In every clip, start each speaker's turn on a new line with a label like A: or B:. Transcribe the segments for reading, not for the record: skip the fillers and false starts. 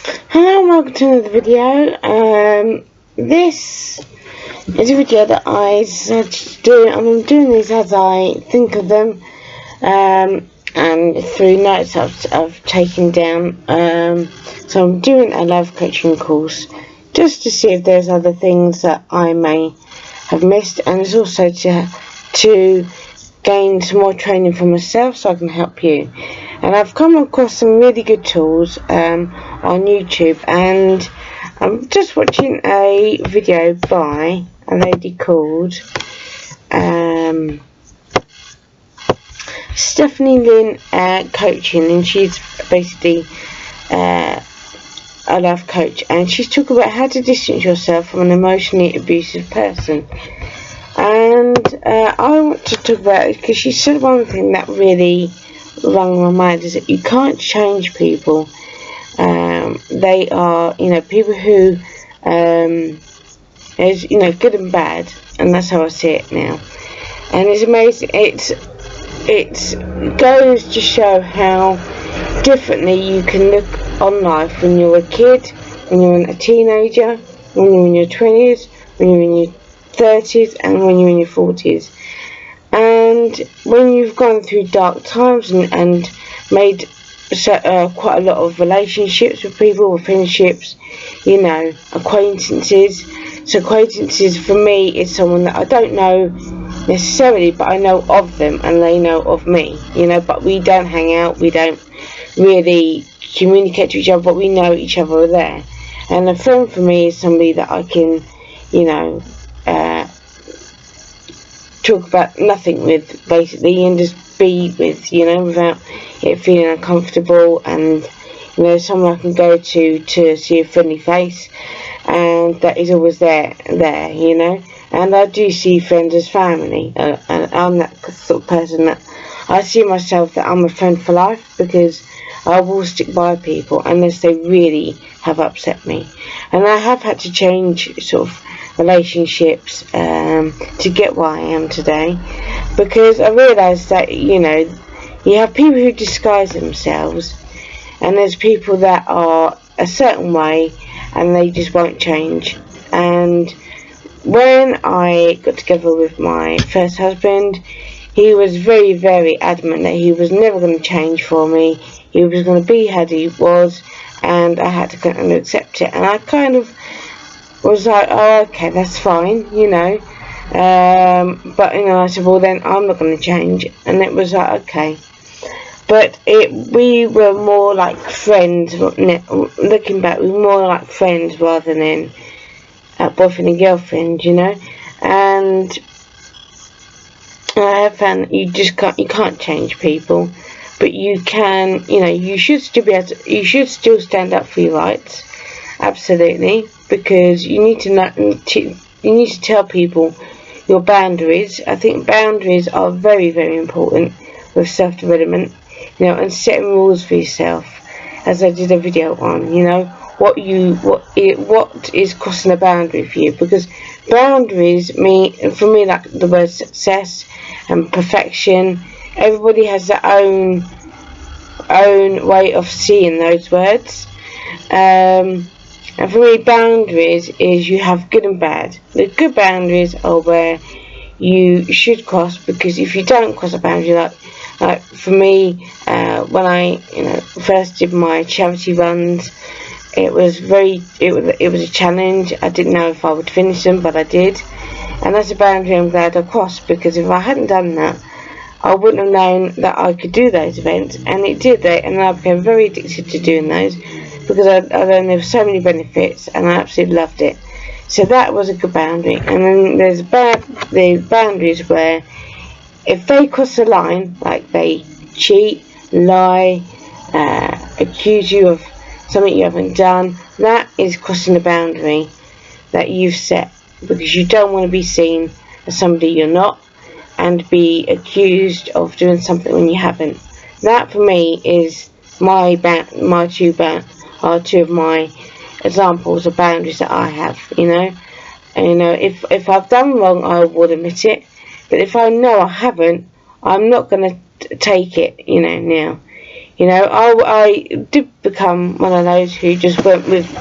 A: Hello and welcome to another video. This is a video that I decided to do. I'm doing these as I think of them, and through notes I've taken down. So I'm doing a life coaching course just to see if there's other things that I may have missed, and it's also to gain some more training for myself so I can help you. And I've come across some really good tools on YouTube, and I'm just watching a video by a lady called Stephanie Lynn Coaching, and she's basically a life coach, and she's talking about how to distance yourself from an emotionally abusive person. And I want to talk about it because she said one thing that really rung my mind, is that you can't change people. They are, people who is, good and bad, and that's how I see it now. And it's amazing. It goes to show how differently you can look on life when you're a kid, when you're a teenager, when you're in your 20s, when you're in your 30s, and when you're in your 40s. And when you've gone through dark times and made quite a lot of relationships with people, with friendships, acquaintances. So acquaintances for me is someone that I don't know necessarily, but I know of them and they know of me, but we don't hang out, we don't really communicate to each other, but we know each other are there. And a friend for me is somebody that I can, talk about nothing with, basically, and just be with, without it feeling uncomfortable, and someone I can go to see a friendly face, and that is always there, and I do see friends as family, and I'm that sort of person that I see myself that I'm a friend for life, because I will stick by people unless they really have upset me. And I have had to change sort of relationships to get where I am today, because I realised that you have people who disguise themselves, and there's people that are a certain way and they just won't change. And when I got together with my first husband, he was very, very adamant that he was never going to change for me. He was going to be how he was, and I had to kind of accept it. And I kind of was like, oh, okay, that's fine, but I said, well, then I'm not going to change. And it was like, okay. But we were more like friends. Looking back, we were more like friends rather than boyfriend and girlfriend, And I have found that you can't change people, but you can, you should still be able to, you should still stand up for your rights, absolutely, because you need to tell people your boundaries. I think boundaries are very, very important with self-development, and setting rules for yourself, as I did a video on, what is crossing a boundary for you, because boundaries mean, for me, like the word success and perfection. Everybody has their own way of seeing those words, and for me, boundaries is you have good and bad. The good boundaries are where you should cross, because if you don't cross a boundary, like for me, when I first did my charity runs, it was a challenge. I didn't know if I would finish them, but I did, and that's a boundary I'm glad I crossed, because if I hadn't done that, I wouldn't have known that I could do those events, and it did that, and I became very addicted to doing those, because I learned there were so many benefits, and I absolutely loved it. So that was a good boundary. And then there's the boundaries where if they cross the line, like they cheat, lie, accuse you of something you haven't done, that is crossing the boundary that you've set, because you don't want to be seen as somebody you're not, and be accused of doing something when you haven't. That for me is two of my examples of boundaries that I have. If I've done wrong, I would admit it, but if I know I haven't, I'm not going to take it. Now, You know, I did become one of those who just went with,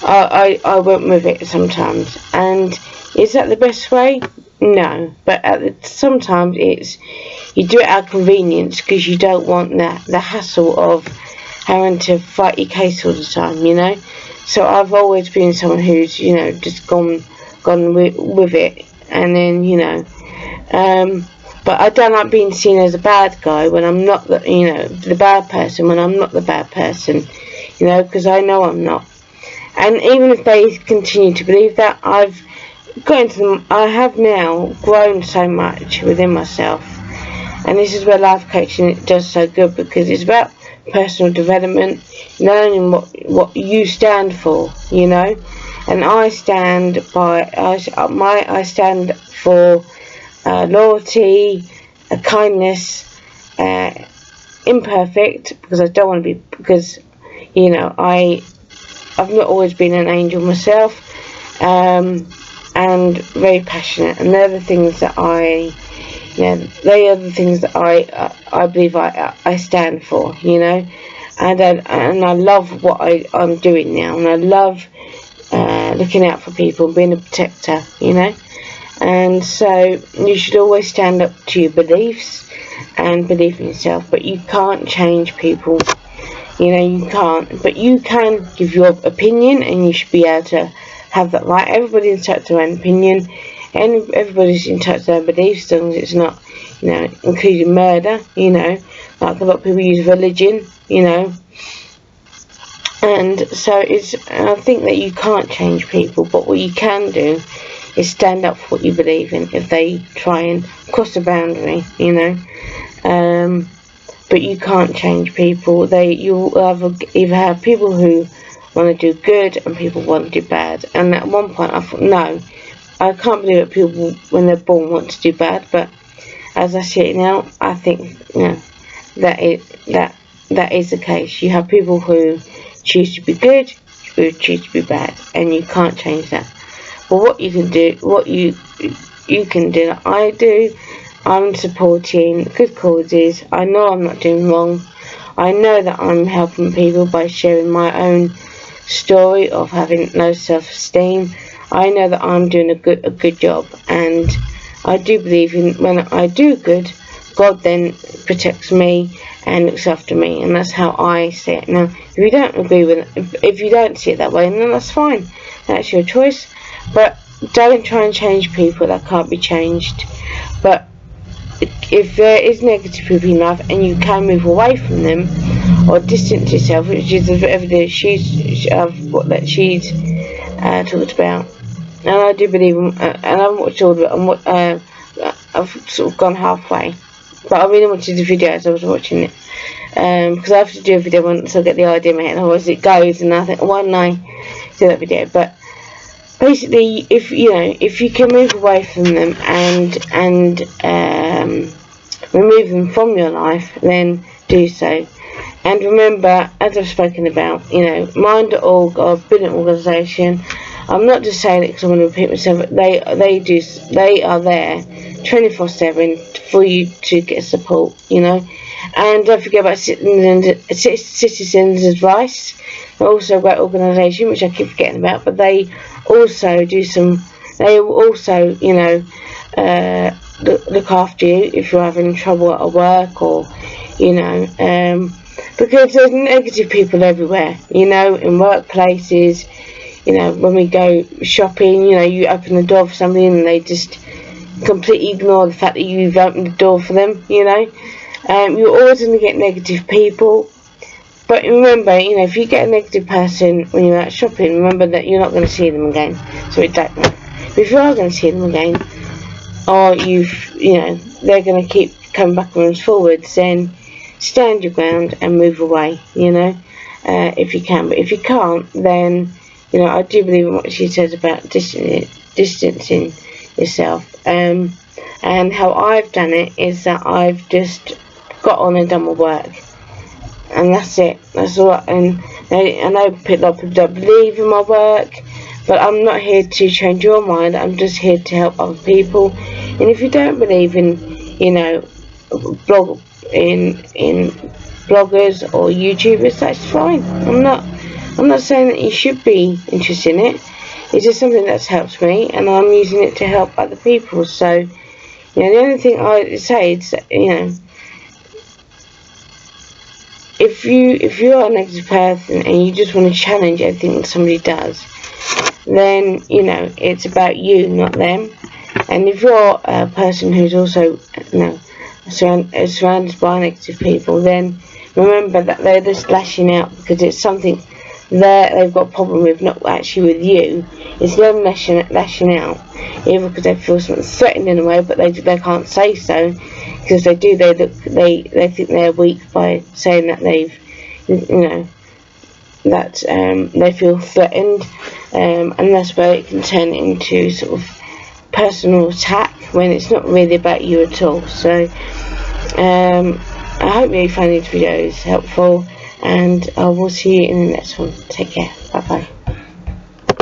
A: I went with it sometimes. And is that the best way? No, but sometimes it's, you do it out of convenience because you don't want the hassle of having to fight your case all the time, you know. So I've always been someone who's, you know, just gone with it, and then, you know, but I don't like being seen as a bad guy when I'm not the, you know, the bad person when I'm not the bad person, you know, because I know I'm not. And even if they continue to believe that, I've got into them. I have now grown so much within myself, and this is where life coaching does so good, because it's about personal development, learning what you stand for, you know. And I stand for loyalty, kindness, imperfect, because I don't want to be, because, you know, I've not always been an angel myself, and very passionate, and they're the things that I believe I stand for, you know. And I love what I'm doing now, and I love looking out for people, being a protector, you know. And so you should always stand up to your beliefs and believe in yourself, but you can't change people, you know, you can't. But you can give your opinion, and you should be able to have that right. Everybody's entitled to their own opinion, and everybody's entitled to their beliefs, as long as it's not, you know, including murder, you know, like a lot of people use religion, you know. And so I think that you can't change people, but what you can do is stand up for what you believe in if they try and cross the boundary, you know. But you can't change people. You'll either have people who want to do good and people want to do bad. And at one point I thought, no, I can't believe that people when they're born want to do bad. But as I see it now, I think, you know, that is the case. You have people who choose to be good, who choose to be bad, and you can't change that. But what you can do, like I do, I'm supporting good causes. I know I'm not doing wrong. I know that I'm helping people by sharing my own story of having low self-esteem. I know that I'm doing a good job, and I do believe in when I do good, God then protects me and looks after me, and that's how I see it. Now, if you don't agree with it, if you don't see it that way, then that's fine. That's your choice. But don't try and change people that can't be changed. But if there is negative people in life and you can move away from them or distance yourself, which is the evidence she's talked about, and I do believe, and I haven't watched all of it, I've sort of gone halfway, but I really wanted the video as I was watching it, because I have to do a video once I get the idea in my head, otherwise it goes, and I think, why didn't I do that video? But basically, if you can move away from them and remove them from your life, then do so. And remember, as I've spoken about, you know, Mind.org are a brilliant organisation. I'm not just saying it because I want to repeat myself, but they are there 24/7 for you to get support, you know. And don't forget about Citizens Advice. They're also a great organisation, which I keep forgetting about, but they also you know, look after you if you're having trouble at work, or, you know, because there's negative people everywhere, you know, in workplaces. You know, when we go shopping, you know, you open the door for somebody and they just completely ignore the fact that you've opened the door for them, you know. You're always going to get negative people. But remember, you know, if you get a negative person when you're out shopping, remember that you're not going to see them again. So it don't matter. But if you are going to see them again, or you know, they're going to keep coming backwards and forwards, then stand your ground and move away, you know, if you can. But if you can't, then, you know, I do believe in what she says about distancing yourself. And how I've done it is that I've just got on and done my work. And that's it. That's all. And I know a lot of people don't believe in my work, but I'm not here to change your mind. I'm just here to help other people. And if you don't believe in, you know, blog in bloggers or YouTubers, that's fine. I'm not saying that you should be interested in it. It's just something that's helped me, and I'm using it to help other people. So, you know, the only thing I say is that, you know, if you are a negative person and you just want to challenge everything that somebody does, then, you know, it's about you, not them. And if you're a person who's also, you know, surrounded by negative people, then remember that they're just lashing out because it's something they've got a problem with, not actually with you. It's them lashing out, either because they feel something threatened in a way, but they can't say so, because they do, they think they're weak by saying that they've, you know, that they feel threatened, and that's where it can turn into sort of personal attack when it's not really about you at all. So I hope you find these videos helpful, and I will see you in the next one. Take care. Bye bye.